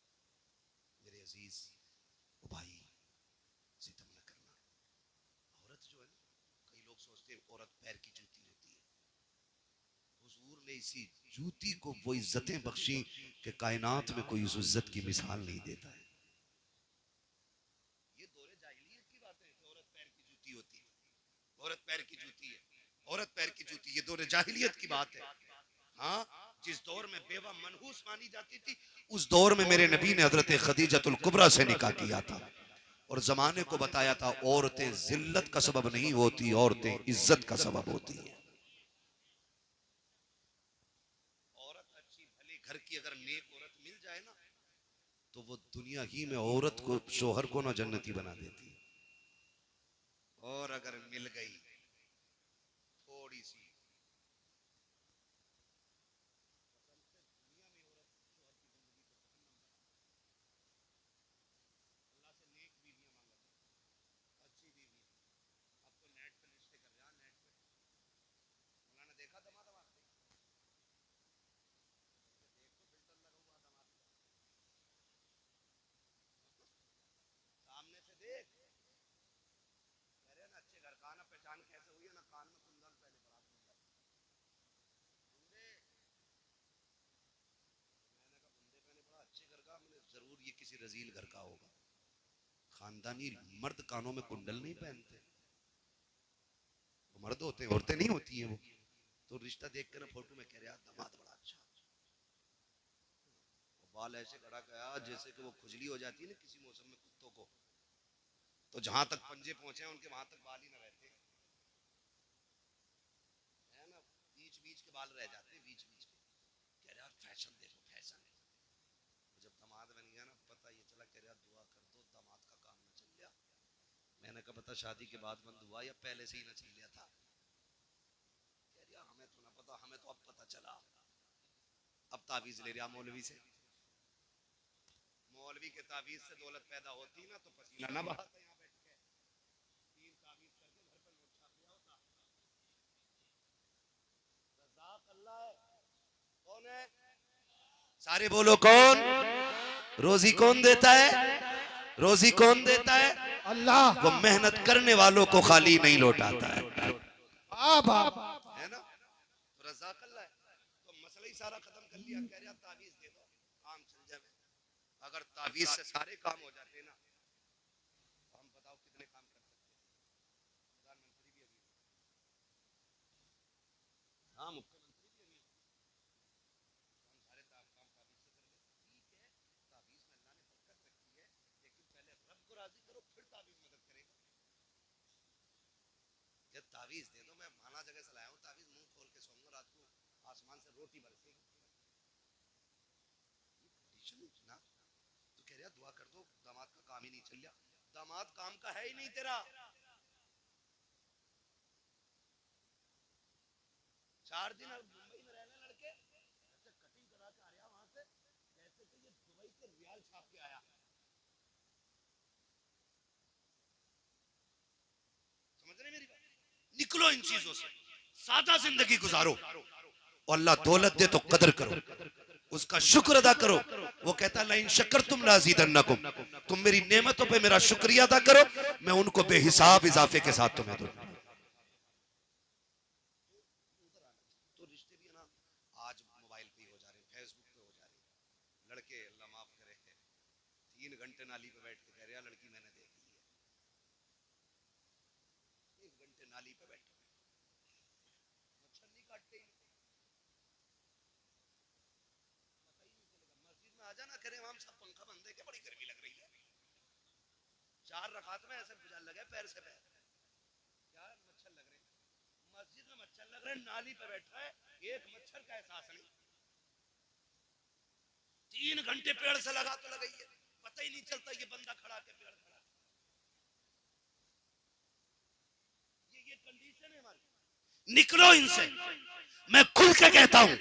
मेरे अजीज ओ भाई, सितम न करना। औरत जो है ना, कई लोग सोचते हैं औरत पैर की जूती होती है, हुजूर ने इसी जूती को वो इज्जतें बख्शी कि कायनात में कोई उस इज्जत की मिसाल नहीं देता है। ये दौरे जाहिलियत की बात है कि औरत पैर की जूती होती है, औरत पैर की जूती है, औरत पैर की जूती, ये दौरे जाहिलियत की बात है। हाँ, जिस दौर में बेवा मनहूस मानी जाती थी, उस दौर में मेरे नबी ने हजरत खदीजतुल कुबरा से निकाह किया था और जमाने को बताया था औरतें जिल्लत का सबब नहीं होती, औरतें इज्जत का सबब होती है। औरत अच्छी भली घर की अगर नेक औरत मिल जाए ना, तो वो दुनिया ही में औरत को, शोहर को ना जन्नती बना देती है। और अगर मिल गई थोड़ी सी, सामने से देख, कह रहे ना अच्छे घर का ना, पहचान कैसे हुई है ना, कान में कुंडल पहले पड़ा कुंडल, बंदे, मैंने कहा बंदे पहले पड़ा अच्छे घर का, मैंने जरूर ये किसी रजील घर का होगा। खानदानी मर्द कानों में कुंडल नहीं पहनते, वो मर्द होते हैं, औरतें नहीं होती हैं वो। तो रिश्ता देख कर ना फोटो में कह रहे दामाद बड़ा अच्छा, बाल ऐसे खड़ा गया जैसे कि वो खुजली हो जाती है ना किसी मौसम में कुत्तों को, तो जहां तक पंजे पहुंचे उनके वहां तक बाल ही ना रहते है ना, बीच बीच के बाल रह जाते, बीच बीच के। कह रहे यार फैशन देखो, फैशन है। जब दामाद बन गया ना, पता ये चला, कह रहा दुआ कर दो दामाद का काम ना चल गया। मैंने कहा पता शादी के बाद बंद हुआ या पहले से ही ना चल गया था? कह रहा हमें तो ना पता, हमें तो अब पता चला। अब ताबीज ले रहा मौलवी से, मौलवी के ताबीज से दौलत पैदा होती ना तो पसीना ना बहाता, यहाँ बैठ के तीन ताबीज करके घर पर नोट छाप दिया होता। रज़ाक अल्लाह है, कौन है? सारे बोलो कौन? रोजी कौन देता है? रोजी कौन देता है? अल्लाह। वो मेहनत करने वालों को खाली नहीं लौटाता है, है ना? रज़ाक अल्लाह है। तो मसला ही सारा खत्म कर लिया, कह रहा ताबीज दे दो काम चल जाए। अगर ताबीज से सारे काम हो जाते ना, तो हम बताओ कितने काम कर सकते हैं। प्रधानमंत्री भी अभी, हाँ मुख्यमंत्री भी अभी, हम सारे काम ताबीज से कर लेते। ठीक है, ताबीज में अल्लाह ने बरकत रखी है, लेकिन पहले रब को राजी करो, फिर ताबीज मदद करेगा। ये ताबीज दे दो, मैं माना जगह से लाया हूँ ताबीज, मुंह खोल के सोऊंगा, रात को आसमान से रोटी बरसेगी ना। तो कह रहा दुआ कर दो दामाद का काम ही नहीं चल गया। दामाद काम का है ही नहीं तेरा। 4 दिन मुंबई में रहने लड़के ऐसे कटिंग करा के आया वहां से, जैसे कि ये दुबई के रियाल छाप के आया। समझ रहे मेरी बात? निकलो इन चीजों से, सादा जिंदगी गुजारो, और अल्लाह दौलत दे तो कदर करो, उसका शुक्र अदा करो। वो कहता है लाइन शक्कर तुम लाज़ीदन्नकुम, तुम मेरी नेमतों पे मेरा शुक्रिया अदा करो, मैं उनको बेहिसाब इजाफे के साथ तुम्हें दूंगा। तो रिश्ते भी ना, आज 3 घंटे नाली पे बैठ के कह रहा लड़की मैंने देख ली है। 1 घंटे नाली पे बैठे मच्छर नहीं काटते, मस्जिद में आ जाना करे वहां सब पंखा बंद है क्या, बड़ी गर्मी लग रही है। 4 रकात में ऐसे लगे पैर से पैर, क्या मच्छर लग रहे हैं, मस्जिद में मच्छर लग रहे हैं, नाली पे बैठा है, एक मच्छर का एहसास नहीं। 3 घंटे पेड़ से लगा तो लगाई है, पता ही नहीं चलता ये बंदा खड़ा के पेड़ खड़ा। ये कंडीशन है हमारी। निकलो इनसे, मैं खुल के कहता हूं,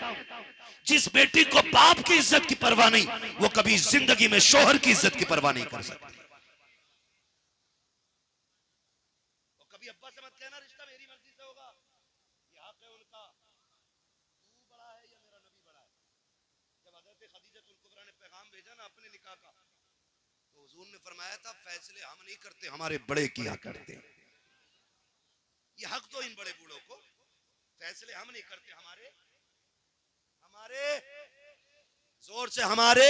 जिस बेटी को बाप की इज्जत की परवाह नहीं, वो कभी जिंदगी में शोहर की इज्जत की परवाह नहीं कर सकती। और कभी अब्बा से मत कहना रिश्ता मेरी मर्जी से होगा, ये हक है उनका, तू बड़ा है या मेरा नबी बड़ा है। जब हज़रत खदीजतुल कुबरा ने पैगाम भेजा ना अपने निकाह का, तो हुजूर ने फरमाया था फैसले हम नहीं करते, हमारे बड़े किया करते। ये हक दो इन बड़े बूढ़ों को, फैसले हम नहीं करते, हमारे जोर से हमारे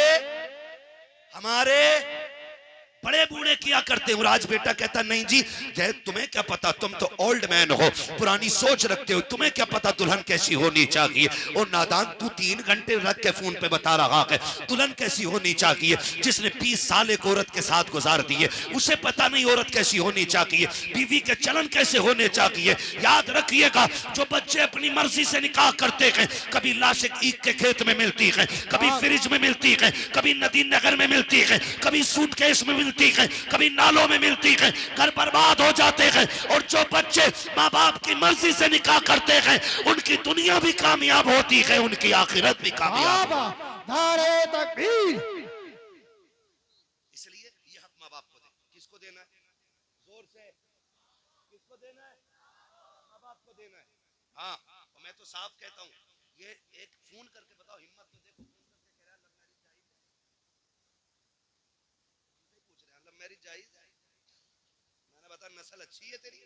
बड़े बूढ़े किया करते हैं। राज बेटा कहता नहीं जी, जय तुम्हें क्या पता, तुम तो ओल्ड मैन हो, पुरानी सोच रखते हो, तुम्हें क्या पता दुल्हन कैसी होनी चाहिए। और नादान तू 3 घंटे रख के फोन पे बता रहा है दुल्हन कैसी होनी चाहिए। जिसने 20 साल एक औरत के साथ गुजार दिए, उसे पता नहीं औरत कैसी होनी चाहिए, बीवी के चलन कैसे होने चाहिए। याद रखिएगा, जो बच्चे अपनी मर्जी से निकाह करते हैं, कभी लाश ईख के खेत में मिलती है, कभी फ्रिज में मिलती है, कभी नदी नगर में मिलती है, कभी सूटकेस में मिलती है, कभी नालों में मिलती है, घर बर्बाद हो जाते हैं। और जो बच्चे माँ बाप की मर्जी से निकाह करते हैं, उनकी दुनिया भी कामयाब होती है, उनकी आखिरत भी कामयाब। नारे तकबीर। इसलिए ये हक माँ बाप को दे। किसको देना है? जोर से किसको देना है? माँ बाप को देना है। हाँ, और मैं तो साफ कहता हूँ, ये एक फोन करके बताओ, हिम्मत तो देखो, फोन करके कह रहा लव मैरिज जायज है, मैंने बता नस्ल अच्छी है तेरी,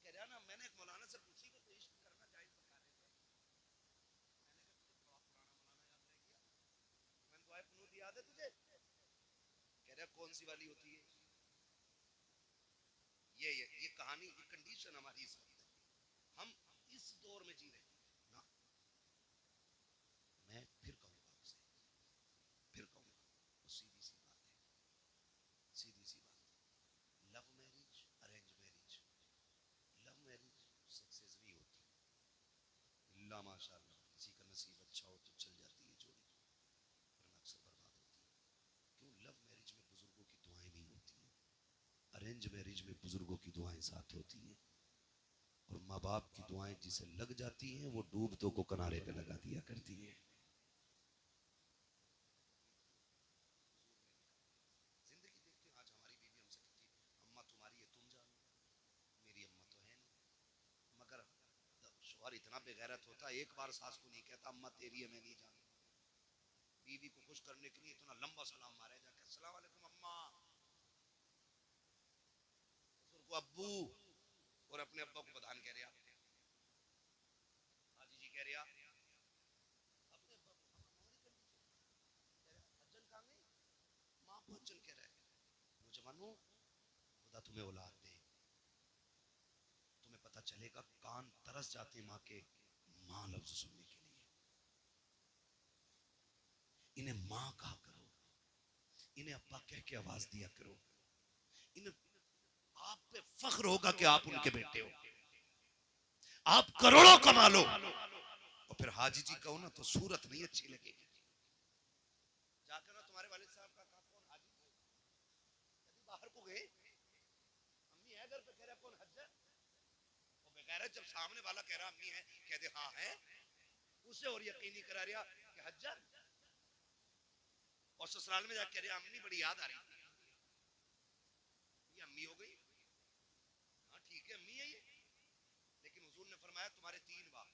कह रहा ना मैंने एक मौलाना से पूछी कि तो इश्क करना जायज बता रहे थे, मैंने कहा दुआ कुनूत याद है तुझे, कह रहा कौन सी वाली होती है, ये कहानी, ये कंडीशन हमारी इस वक्त है, हम इस दौर में जी रहे हैं ना। मैं फिर कहूंगा आपसे, फिर कहूंगा, सीधी सी बात है, सीधी सी बात है, love marriage, arrange marriage, love marriage success भी होती है, अल्लाह माशाअल्लाह किसी का नसीब अच्छा हो तो चल जाती है जोड़ी, वरना अक्सर बर्बाद होती है। क्यों? लव मैरिज में बुजुर्गों की दुआएं नहीं होती हैं, अरेंज मैरिज में बुजुर्गों की दुआएं साथ होती हैं, और माँ बाप की दुआएं जिसे लग जाती हैं वो डूबतों को किनारे पे लगा दिया करती है। जिंदगी देखते हैं, आज हमारी बीवी हमसे कहती है अम्मा तुम्हारी है तुम जानो, मेरी अम्मा तो है नहीं, मगर शौहर इतना बेगैरत होता है, एक बार सास को नहीं कहता अम्मा तेरी है मैं नहीं जानता, बीवी को खुश करने के लिए इतना लंबा सलाम मारे जाके अस्सलाम वालेकुम अम्मा, ससुर को अब्बू, और अपने अब्बा को प्रधान कह रहा, हाजी जी कह रहा, अपने अब्बा को हज्जन कहाँ गई, माँ को हज्जन कह रहा है। नौजवानों, खुदा तुम्हें औलाद दे, तुम्हें पता चलेगा कान तरस जाते माँ के माँ लफ्ज सुनने के लिए। इन्हें माँ कहा करो, इन्हें अब्बा कह के आवाज दिया करो, इन्हें आप पे फख्र होगा कि आप उनके बेटे हो, आप करोड़ों कमा लो और फिर हाजी जी कहो ना तो सूरत नहीं अच्छी लगेगी। जाकर ना तुम्हारे वालिद साहब का कहा कौन हाजी, कभी बाहर को गए, अम्मी है घर पे, कह रहा कौन हज्जर, और बेगैरत जब सामने वाला कह रहा अम्मी है, कह दे हाँ है, उसे और यकीनी करा रहा कि हज्जर, और ससुराल में जाकर कह रहा अम्मी बड़ी याद आ रही, ये अम्मी हो गई, हाँ ठीक है अम्मी है ये, लेकिन हुजूर ने फरमाया तुम्हारे 3 बाप,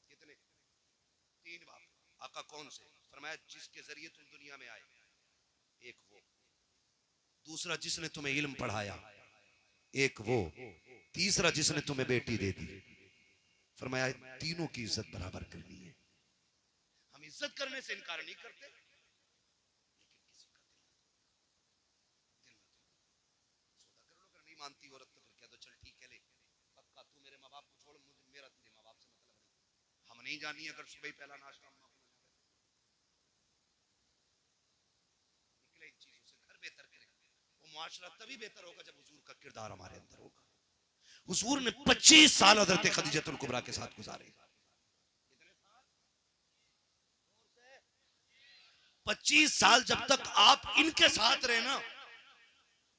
कितने? 3 बाप। आका कौन से? फरमाया जिसके जरिए तुम दुनिया में आए, एक वो, दूसरा जिसने तुम्हें इल्म पढ़ाया, एक वो, तीसरा जिसने तुम्हें बेटी दे दी। फरमाया तीनों की इज्जत बराबर करनी है। इज्जत करने से इनकार नहीं करते, लेकिन किसी का दिल ना तोड़ो। सौदा कर लो, अगर नहीं मानती औरत तो फिर कह दो चल ठीक है ले पक्का, तू मेरे माँ बाप को छोड़, मुझे मेरा तेरे माँ बाप से मतलब नहीं, हम नहीं जानी अगर सुबह ही पहला नाश्ता अम्मा को निकले इन चीजों से, घर बेहतर करे। वो मुआशरा तभी बेहतर होगा जब हुजूर का किरदार हमारे अंदर होगा। हुजूर ने 25 साल हजरत खदीजतुल कुबरा के साथ गुजारे। 25 साल जब तक आप इनके साथ रहे ना,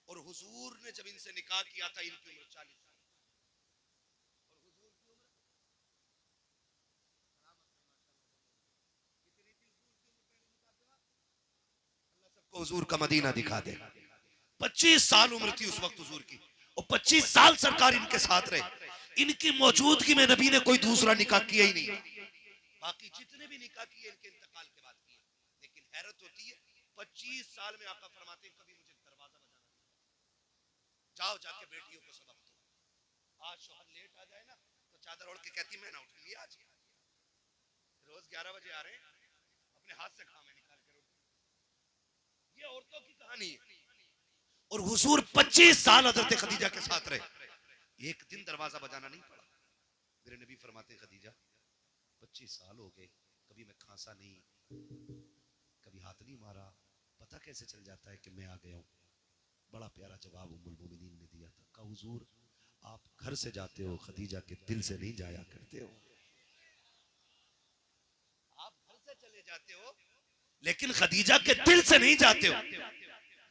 और हुजूर ने जब इनसे निकाह किया था इनकी उम्र 40 साल, और हुजूर की उम्र कितनी थी? अल्लाह सबको हुजूर का मदीना दिखा दे। 25 साल उम्र थी उस वक्त हुजूर की, और 25 साल सरकार इनके साथ रहे। इनकी मौजूदगी में नबी ने कोई दूसरा निकाह किया ही नहीं। बाकी जितने भी निकाह किए इनके इंतकाल के बाद किए। लेकिन हैरत होती है 25 साल में आका फरमाते कभी मुझे दरवाजा बजाना नहीं, जाओ जाके बेटियों को सबक दो। आज शोहर लेट आ जाए ना तो चादर ओढ़ के कहती मैं ना उठूंगी आज, रोज 11 बजे आ रहे हैं, अपने हाथ से खामे निकाल कर उठ। ये औरतों की कहानी है। और हुजूर 25 साल हजरत खदीजा के साथ रहे, एक दिन दरवाजा बजाना नहीं पड़ा। मेरे नबी फरमाते खदीजा 25 साल हो गए, कभी मैं खांसा नहीं, कभी हाथ नहीं मारा, पता कैसे चल जाता है कि मैं आ गया हूं? बड़ा प्यारा जवाब उम्मुल मोमिनीन ने दिया था, कहा हुजूर आप घर से जाते हो, खदीजा के दिल से नहीं जाया करते हो। आप घर से चले जाते हो लेकिन खदीजा के दिल से नहीं जाते हो।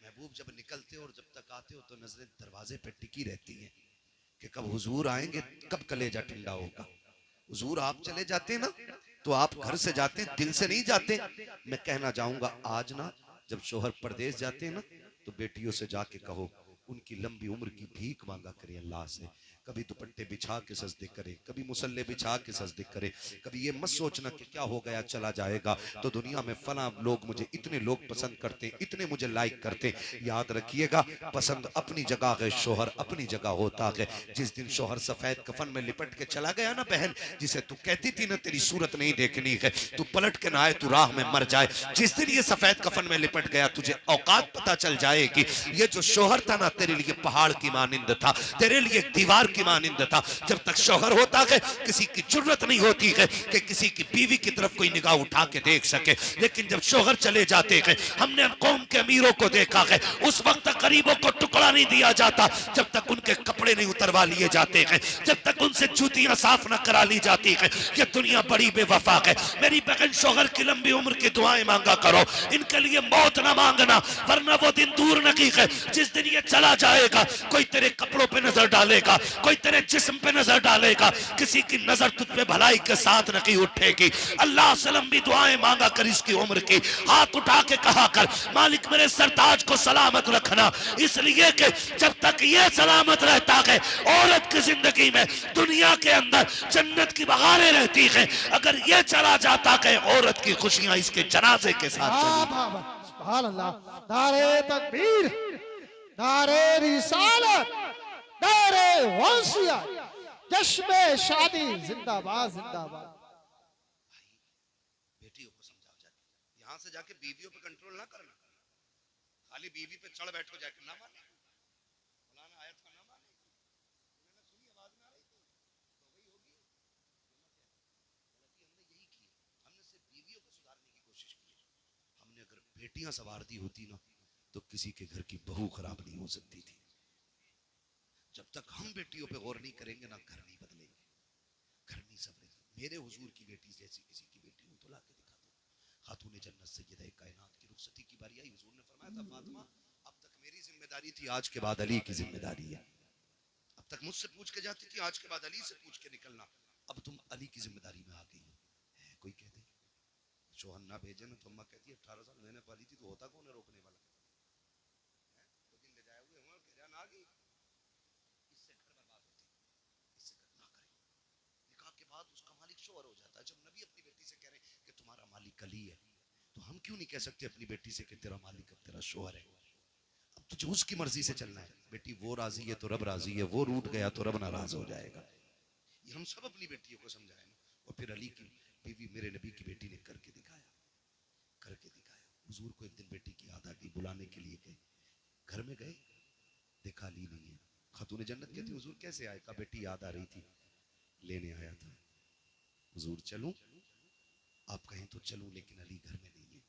महबूब जब निकलते हो और जब तक आते हो तो नजरें दरवाजे पे टिकी रहती हैं कि कब हुजूर आएंगे, कब कलेजा ठंडा होगा। हुजूर आप चले जाते ना तो आप घर से जाते, दिल से नहीं जाते। मैं कहना चाहूंगा आज ना जब शोहर परदेश जाते हैं ना तो बेटियों से जाके कहो उनकी लंबी उम्र की भीख मांगा करें अल्लाह से। कभी दुपट्टे बिछा के सजदे करे, कभी मुसल्ले बिछा के सजदे करे। कभी ये मत सोचना कि क्या हो गया चला जाएगा तो दुनिया में फला लोग मुझे इतने लोग पसंद करते, इतने मुझे लाइक करते। याद रखिएगा पसंद अपनी जगह है, शोहर अपनी जगह होता है। जिस दिन शोहर सफेद कफन में लिपट के चला गया ना बहन, जिसे तू कहती थी ना तेरी सूरत नहीं देखनी है, तू पलट के ना आए, तू राह में मर जाए, जिस दिन ये सफेद कफन में लिपट गया तुझे औकात पता चल जाएगी। ये जो शोहर था ना तेरे लिए पहाड़ की मानिंद था, तेरे लिए दीवार की मानिंद था। जब तक शोहर होता है किसी की जरूरत नहीं होती है कि किसी की बीवी की तरफ कोई निगाह उठा के देख सके। लेकिन जब शोहर चले जाते हैं, हमने कौम के अमीरों को देखा है, उस वक्त गरीबों को टुकड़ा नहीं दिया जाता जब तक उनके कपड़े नहीं उतरवा लिए जाते हैं, जब तक उनसे जूतियां साफ न करा ली जाती है। ये दुनिया बड़ी बेवफा है। मेरी बहन शोहर की लंबी उम्र की दुआएं मांगा करो, इनके लिए मौत ना मांगना, वरना वो दिन दूर नहीं है जिस दिन ये चला जाएगा। कोई तेरे कपड़ों पे नजर डालेगा, कोई तेरे जिस्म पे नजर डालेगा, किसी की नजर तुझ पे भलाई के साथ नहीं उठेगी। अल्लाह से लंबी दुआएं मांगा कर इसकी उम्र की, हाथ उठा के कहा कर मालिक मेरे सरताज को सलामत रखना, इसलिए कि जब तक ये सलामत रहता है औरत की जिंदगी में दुनिया के अंदर जन्नत की बहारें रहती हैं। अगर ये चला जाता है औरत की खुशियां इसके जनाजे के साथ चली। सुभान अल्लाह। नारे तकबीर, नारे रिसालत, नारे वंशिया, जश्न शादी जिंदाबाद जिंदाबाद। बेटियों को समझाओ जाके, यहाँ से जाके बीवियों पे कंट्रोल ना करना, खाली बीवी पे चढ़ बैठो जाके, ना माने फलाना आयत का ना माने, मैंने सुनी आवाज ना आ रही थी तो वही होगी। गलती हमने यही की, हमने सिर्फ बीवियों को सुधारने की कोशिश की। हमने अगर बेटियां संवार दी होती ना तो किसी के घर की बहू खराब नहीं हो सकती थी। जब तक हम बेटियों पे गौर नहीं करेंगे ना घर नहीं बदलेंगे, घर नहीं संभलेगा। मेरे हुजूर की बेटी जैसी किसी की बेटी हो तो ला के दिखा दो। खातून जन्नत सैयदा कायनात की रुखसती की बारी आई, हुजूर ने फरमाया था फातिमा अब तक मेरी जिम्मेदारी थी, आज के बाद अली की जिम्मेदारी है। अब तक मुझसे पूछ के जाती थी, आज के बाद अली से पूछ के निकलना। अब तुम अली की जिम्मेदारी में आ गई हो। कोई कह दे शोहर ना भेजे ना तो अम्मा कहती है 18 साल मैंने पाली थी तो होता कौन है रोकने वाला, दो दिन ले जाए हुए ना आ गई, इससे घर बर्बाद होती, इससे घर ना करें। निकाह के बाद उसका मालिक शोहर हो जाता है। जब नबी अपनी बेटी से कह रहे हैं कि तुम्हारा मालिक अली है, तो हम क्यों नहीं कह सकते अपनी बेटी से कि तेरा मालिक अब तेरा शोहर है। अब तुझे उसकी मर्जी से चलना है। बेटी वो राजी है तो रब राजी है, वो रूठ गया तो रब नाराज हो जाएगा। ये हम सब अपनी बेटियों को समझाएं। और फिर अली की बीवी मेरे नबी की बेटी ने करके दिखाया। हुजूर को एक दिन बेटी की याद आ गई, बुलाने के लिए गए, घर में गए, देखा अली नहीं है। खातून जन्नत कहती हुजूर कैसे आए? कहा बेटी याद आ रही थी, लेने आया था। हुजूर चलूं? आप कहें तो चलूं, लेकिन अली घर में नहीं है।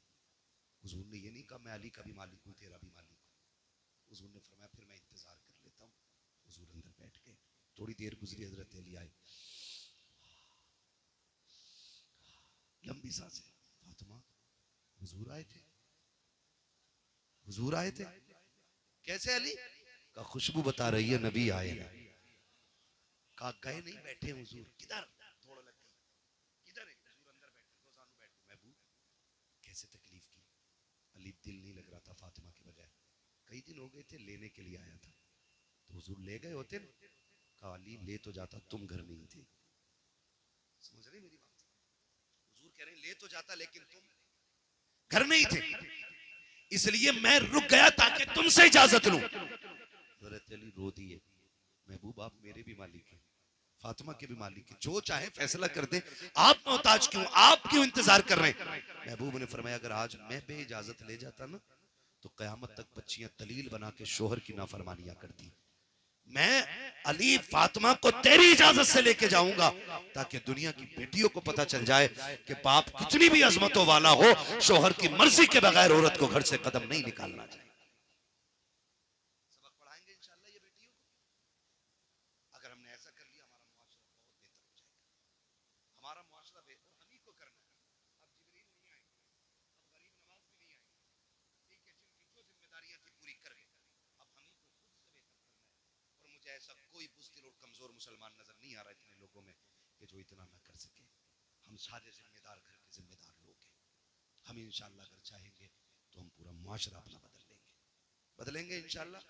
हुजूर ने ये नहीं कहा मैं अली का भी मालिक हूं, तेरा भी मालिक हूं। हुजूर ने फरमाया फिर मैं इंतजार कर लेता हूं। हुजूर अंदर बैठ गए, थोड़ी देर गुजरी, हजरत अली आए, लंबी सांसें, फातिमा हुजूर आए थे, हुजूर आए थे। कैसे अली? का खुशबू बता रही है नबी आए हैं। कहा गए नहीं, बैठे हुजूर। किधर? थोड़ा लग गई, किधर है? हुजूर अंदर बैठे, दो जानू बैठे। महबूब कैसे तकलीफ की? अली दिल नहीं लग रहा था फातिमा के बगैर, कई दिन हो गए थे, लेने के लिए आया था। तो हुजूर ले गए होते ना? कहा अली ले तो जाता, तुम घर नहीं थे। समझ रहे मेरी बात? हुजूर कह रहे हैं ले तो जाता लेकिन तुम घर नहीं थे, इसलिए मैं रुक गया ताकि तुमसे इजाजत लूं। हज़रत अली रो दिए, महबूब आप मेरे भी मालिक हैं, फातिमा के भी मालिक हैं, जो चाहे फैसला कर दे, आप मोहताज क्यों, आप क्यों इंतजार कर रहे हैं? महबूब ने फरमाया अगर आज मैं बे इजाजत ले जाता ना तो कयामत तक बच्चियां तलील बना के शोहर की नाफरमानियां करती। मैं अली फातिमा को तेरी इजाजत से लेके जाऊंगा ताकि दुनिया की बेटियों को पता चल जाए कि बाप कितनी भी अजमतों वाला हो, शोहर की मर्जी के बगैर औरत को घर से कदम नहीं निकालना चाहिए। सबक पढ़ाएंगे इंशाल्लाह ये बेटियों को। अगर हमने ऐसा कर लिया हमारा मुआशरा बहुत बेहतर हो जाएगा। हमारा मुआशरा बेहतर हम ही को करना है। अब जिब्रील नहीं आएंगे, अब गरीब नवाज भी नहीं आएंगे, ठीक है, जिनकी जो जिम्मेदारियां थी पूरी कर गए, अब हम ही को खुद से बेहतर करना है। और मुझे ऐसा कोई बुज़दिल और कमजोर मुसलमान नजर नहीं आ रहा इतने लोगों में कि जो इतना ना कर सके। हम सारे जिम्मेदार घर के जिम्मेदार लोग हैं। हम इंशाल्लाह अगर चाहेंगे तो हम पूरा मुआशरा अपना बदलेंगे इंशाल्लाह।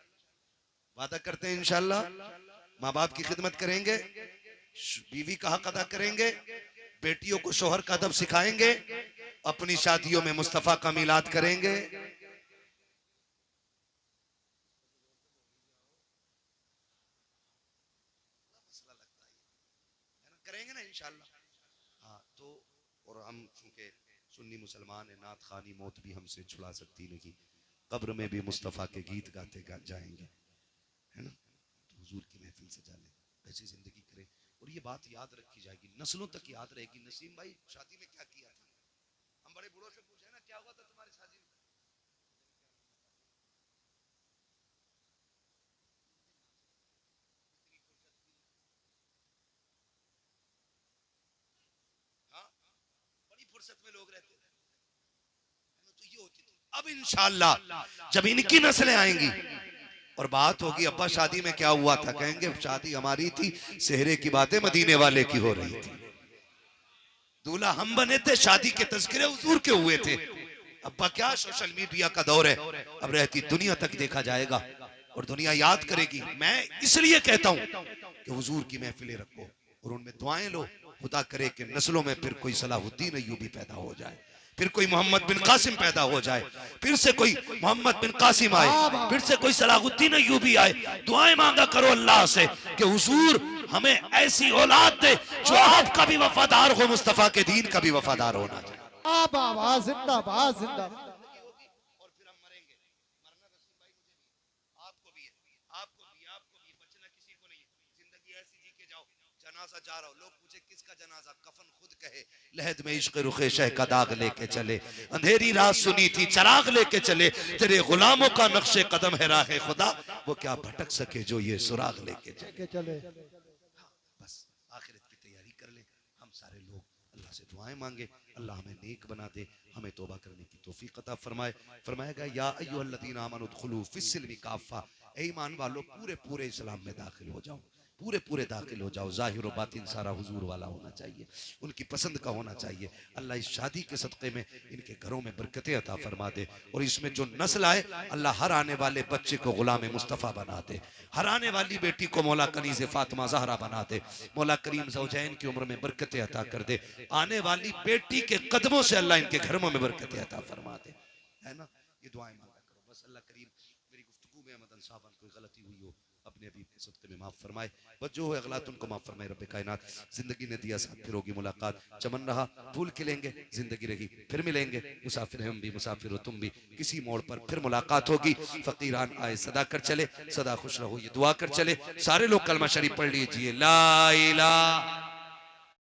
वादा करते हैं इंशाल्लाह। माँ बाप की खिदमत करेंगे, बीवी का हक अदा करेंगे, बेटियों को शोहर का अदब सिखाएंगे, अपनी शादियों में मुस्तफा का मिलाद करेंगे। करेंगे ना इंशाल्लाह। हाँ तो और हम चूंकि सुन्नी मुसलमान है, नात खानी मौत भी हमसे छुड़ा सकती नहीं, कब्र में भी मुस्तफ़ा के गीत गाते जाएंगे, है ना? तो हुजूर की महफिल से जाने ऐसी जिंदगी करें। और ये बात याद रखी जाएगी, नस्लों तक याद रहेगी। नसीम भाई शादी में क्या किया था? हम बड़े बूढ़ों से पूछे ना क्या हुआ था तुम्हारी शादी में? हाँ, बड़ी फुर्सत में लोग रहते थे, तो ये होती थी। अब इंशाअल्लाह जब इनकी नस्लें आएंगी और बात होगी अब्बा शादी में क्या हुआ था, कहेंगे शादी हमारी थी, सेहरे की बातें मदीने वाले की हो रही थी, दूल्हा हम बने थे, शादी के तज़किरे हुजूर के हुए थे। अब्बा क्या सोशल मीडिया का दौर है, अब रहती दुनिया तक देखा जाएगा और दुनिया याद करेगी। मैं इसलिए कहता हूं कि हुजूर की महफिलें रखो और उनमें दुआएं लो, खुदा करे कि नस्लों में फिर कोई सलाहुद्दीन अय्यूबी पैदा हो जाए, फिर कोई मोहम्मद बिन कासिम पैदा हो जाए, फिर से कोई मोहम्मद बिन कासिम आए, फिर से कोई सलाहुद्दीन अय्यूबी आए। दुआएं मांगा करो अल्लाह से कि हुजूर हमें ऐसी औलाद दे जो आपका भी वफादार हो, मुस्तफा के दीन का भी वफादार होना चाहिए। जिंदाबाद जिंदाबाद जिंदाबाद। और फिर हम मरेंगे, मरना नसीब भाई मुझे भी, आपको भी है, आपको भी, आपको भी, बचना किसी को नहीं है। जिंदगी ऐसी जी के जाओ, जनाजा जा रहा हो, लोग पूछे किसका जनाजा, कफन खुद कहे, लहद में इश्क रुखे शह का दाग लेके चले, अंधेरी रात सुनी थी चराग लेके चले, तेरे गुलामों का नक्शे कदम है राहे खुदा, वो क्या भटक सके जो ये सुराग लेके चले। बस आखिरत की तैयारी कर ले हम सारे लोग, अल्लाह से दुआएं मांगे, अल्लाह हमें नेक बना दे, हमें तौबा करने की तौफीक अता फरमाए। फरमाएगा या अय्युहल्लज़ीना आमनु उदखुलू फिस्सिल्मि काफ़ा, ए ईमान वालों पूरे पूरे इस्लाम में दाखिल हो जाओ, पूरे पूरे दाखिल हो जाओ। ज़ाहिर व बातिन सारा हुजूर वाला होना चाहिए, उनकी पसंद का होना चाहिए। अल्लाह इस शादी के सदक़े में इनके घरों में बरकतें अता फरमा दे और इसमें जो नस्ल आए अल्लाह हर आने वाले बच्चे को गुलाम मुस्तफ़ा बना दे, हर आने वाली बेटी को मौला कनीज़ फ़ातिमा ज़हरा बना दे, मौला करीम ज़ौजैन की उम्र में बरकतें अता कर दे, आने वाली बेटी के कदमों से अल्लाह इनके घरों में बरकतें अता फरमा दे, है ना? ये दुआएं मांगा करो बस। अल्लाह करीम मेरी गुफ्तगू में मदन साहब कोई गलती हुई हो अपने अभी के सदक़े में माफ़ फरमाए, बस जो है अगलात उनको माफ़ फरमाए। रब कायनात जिंदगी ने दिया साथ, फिर होगी मुलाकात, चमन रहा फूल खिलेंगे, जिंदगी रही फिर मिलेंगे, मुसाफिर हम भी मुसाफिर हो तुम भी, किसी मोड़ पर फिर मुलाकात होगी। फकीरान आए सदा कर चले, सदा खुश रहो ये दुआ कर चले। सारे लोग कलमा शरीफ पढ़ लीजिए, ला इलाहा